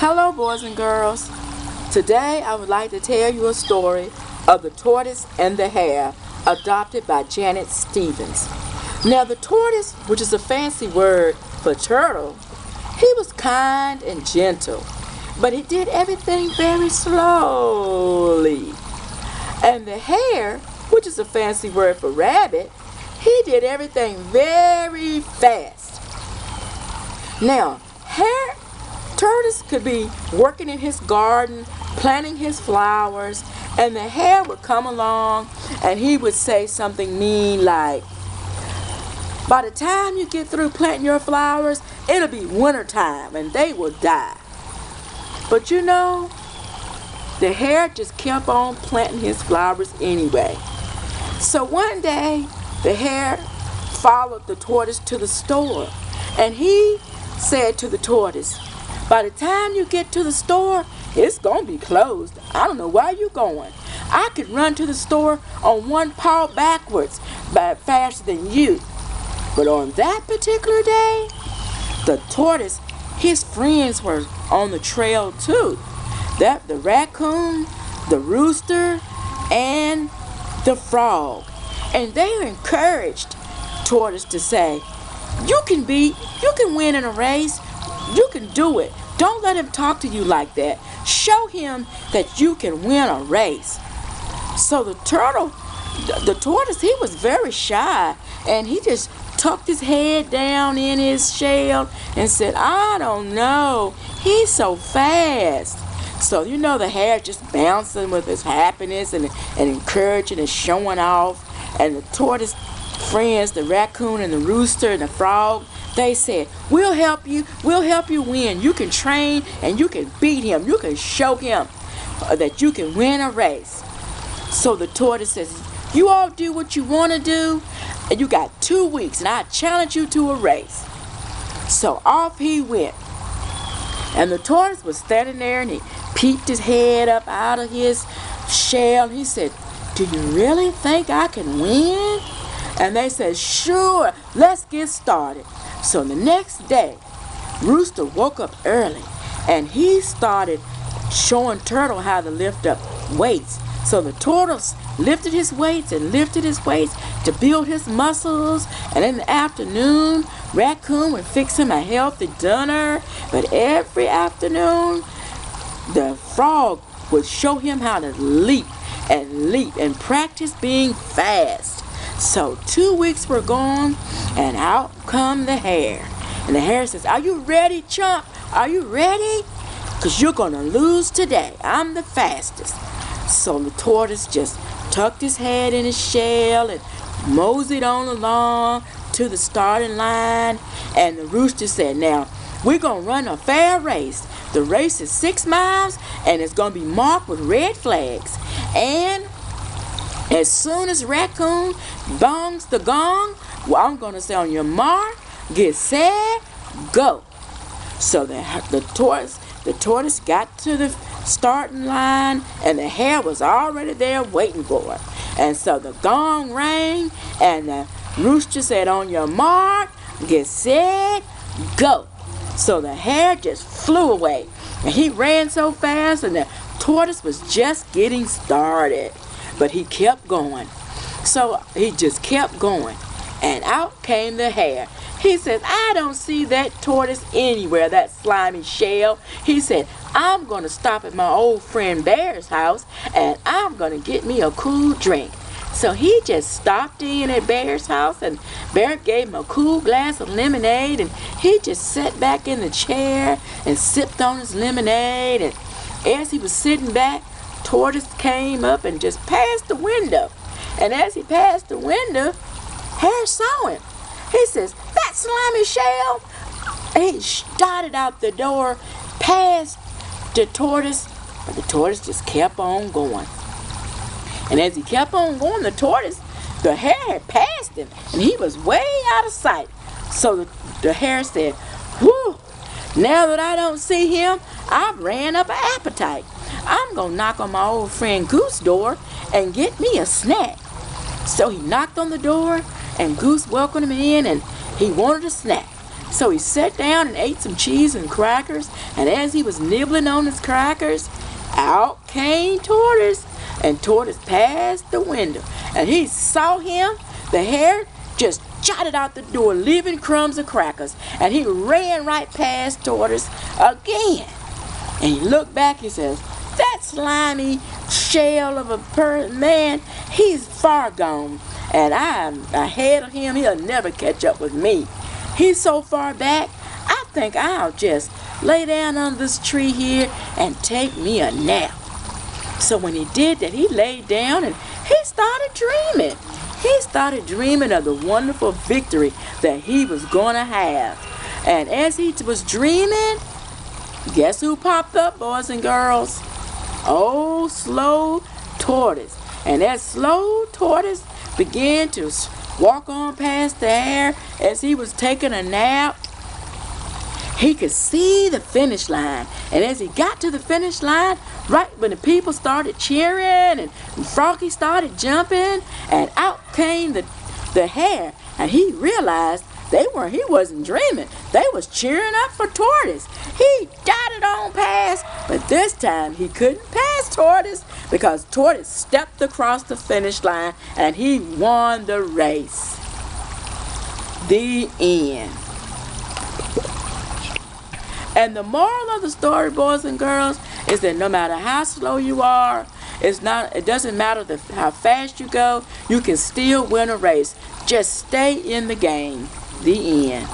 Hello, boys and girls. Today I would like to tell you a story of the tortoise and the hare, adopted by Janet Stevens. Now, the tortoise, which is a fancy word for turtle, he was kind and gentle, but he did everything very slowly. And the hare, which is a fancy word for rabbit, he did everything very fast. Now, Tortoise could be working in his garden, planting his flowers, and the hare would come along and he would say something mean like, "By the time you get through planting your flowers, it'll be winter time and they will die." But you know, the hare just kept on planting his flowers anyway. So one day, the hare followed the tortoise to the store, and he said to the tortoise, "By the time you get to the store, it's going to be closed. I don't know where you're going. I could run to the store on one paw backwards, but faster than you." But on that particular day, the tortoise, his friends were on the trail too. The raccoon, the rooster, and the frog. And they encouraged Tortoise to say, you can win in a race. You can do it. Don't let him talk to you like that. Show him that you can win a race." So the tortoise, he was very shy, and he just tucked his head down in his shell and said, "I don't know. He's so fast." So you know, the hare just bouncing with his happiness and encouraging and showing off. And the tortoise friends, the raccoon and the rooster and the frog, they said, we'll help you win. You can train and you can beat him. You can show him that you can win a race." So the tortoise says, "You all do what you want to do, and you got 2 weeks, and I challenge you to a race." So off he went. And the tortoise was standing there, and he peeped his head up out of his shell. He said, "Do you really think I can win?" And they said, "Sure, let's get started." So the next day, Rooster woke up early, and he started showing Turtle how to lift up weights. So the tortoise lifted his weights to build his muscles. And in the afternoon, Raccoon would fix him a healthy dinner. But every afternoon, the frog would show him how to leap and practice being fast. So 2 weeks were gone, and out come the hare. And the hare says, "Are you ready, chump? Are you ready? Because you're going to lose today. I'm the fastest." So the tortoise just tucked his head in his shell and moseyed on along to the starting line. And the rooster said, "Now, we're going to run a fair race. The race is 6 miles, and it's going to be marked with red flags. And as soon as Raccoon bongs the gong, well, I'm going to say, on your mark, get set, go." So the tortoise got to the starting line, and the hare was already there waiting for it. And so the gong rang, and the rooster said, "On your mark, get set, go." So the hare just flew away, and he ran so fast, and the tortoise was just getting started. But he kept going. So he just kept going. And out came the hare. He says, "I don't see that tortoise anywhere, that slimy shell." He said, "I'm going to stop at my old friend Bear's house, and I'm going to get me a cool drink." So he just stopped in at Bear's house, and Bear gave him a cool glass of lemonade, and he just sat back in the chair and sipped on his lemonade. And as he was sitting back, Tortoise came up and just passed the window. And as he passed the window, Hare saw him. He says, "That slimy shell." And he started out the door past the tortoise, but the tortoise just kept on going. And as he kept on going, the hare had passed him, and he was way out of sight. So the hare said, "Whew, now that I don't see him, I've ran up an appetite. I'm going to knock on my old friend Goose's door and get me a snack." So he knocked on the door, and Goose welcomed him in, and he wanted a snack. So he sat down and ate some cheese and crackers, and as he was nibbling on his crackers, out came Tortoise, and Tortoise passed the window, and he saw him. The hare just jotted out the door, leaving crumbs of crackers, and he ran right past Tortoise again. And he looked back, he says, that slimy shell of a man, he's far gone, and I'm ahead of him. He'll never catch up with me. He's so far back, I think I'll just lay down under this tree here and take me a nap. So when he did that, he laid down and he started dreaming. He started dreaming of the wonderful victory that he was going to have. And as he was dreaming, guess who popped up, boys and girls? Oh, Slow Tortoise. And as Slow Tortoise began to walk on past the hare as he was taking a nap, he could see the finish line. And as he got to the finish line, right when the people started cheering and Froggy started jumping, and out came the hare, and he realized he wasn't dreaming. They was cheering up for Tortoise. He darted on past, but this time he couldn't pass Tortoise because Tortoise stepped across the finish line and he won the race. The end. And the moral of the story, boys and girls, is that no matter how slow you are, it doesn't matter how fast you go, you can still win a race. Just stay in the game. The end.